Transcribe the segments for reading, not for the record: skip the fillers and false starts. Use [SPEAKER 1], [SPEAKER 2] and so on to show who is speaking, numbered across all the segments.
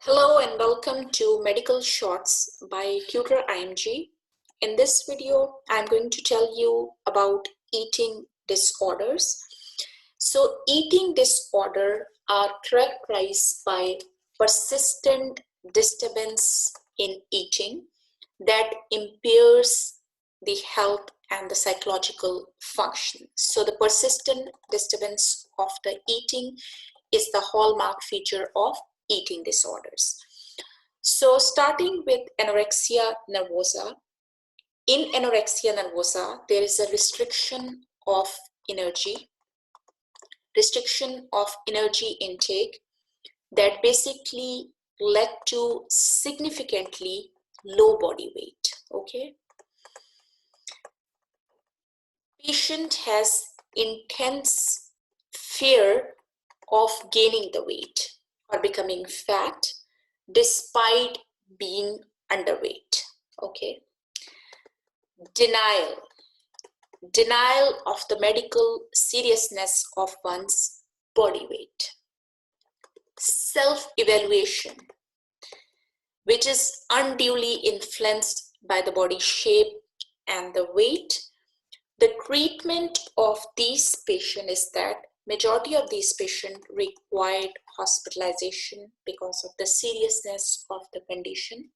[SPEAKER 1] Hello and welcome to Medical Shorts by Tutor IMG. In this video, I'm going to tell you about eating disorders. So eating disorder are characterized by persistent disturbance in eating that impairs the health and the psychological function. So the persistent disturbance of the eating is the hallmark feature of eating disorders. So starting with anorexia nervosa. In anorexia nervosa, there is a restriction of energy intake that basically led to significantly low body weight. Okay. Patient has intense fear of gaining the weight or becoming fat despite being underweight. Okay. Denial of the medical seriousness of one's body weight. Self-evaluation, which is unduly influenced by the body shape and the weight. The treatment of these patients is that majority of these patients required hospitalization because of the seriousness of the condition.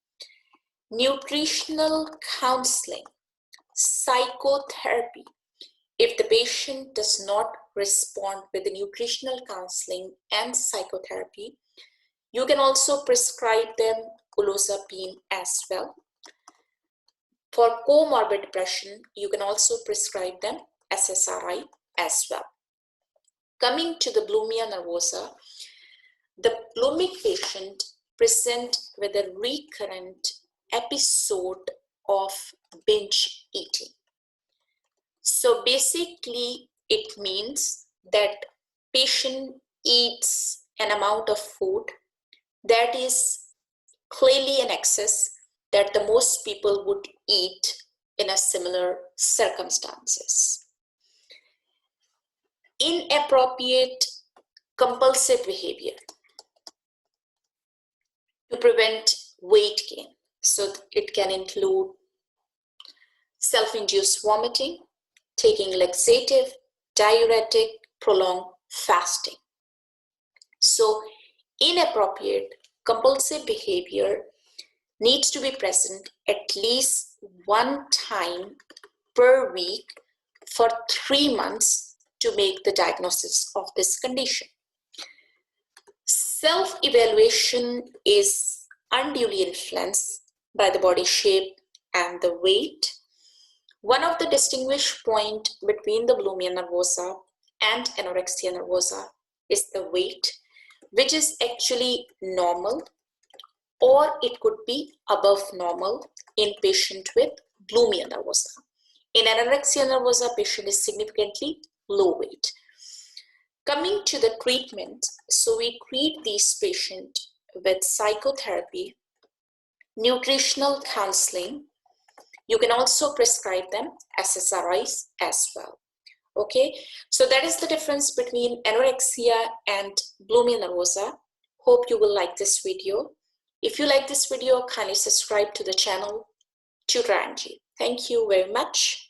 [SPEAKER 1] Nutritional counseling, psychotherapy. If the patient does not respond with the nutritional counseling and psychotherapy, you can also prescribe them olanzapine as well. For comorbid depression, you can also prescribe them SSRI as well. Coming to the Bulimia nervosa, the bulimic patient present with a recurrent episode of binge eating. So basically, it means that patient eats an amount of food that is clearly in excess that the most people would eat in a similar circumstances. Inappropriate compulsive behavior to prevent weight gain. So it can include self-induced vomiting, taking laxative, diuretic, prolonged fasting. So inappropriate compulsive behavior needs to be present at least one time per week for 3 months to make the diagnosis of this condition. Self-evaluation is unduly influenced by the body shape and the weight. One of the distinguished points between the Bulimia nervosa and anorexia nervosa is the weight, which is actually normal, or it could be above normal in patient with Bulimia nervosa. In anorexia nervosa, patient is significantly low weight. Coming to the treatment, so we treat these patients with psychotherapy, nutritional counseling. You can also prescribe them SSRIs as well. Okay, so that is the difference between anorexia and Bulimia nervosa. Hope you will like this video. If you like this video, kindly subscribe to the channel Tutor IMG. Thank you very much.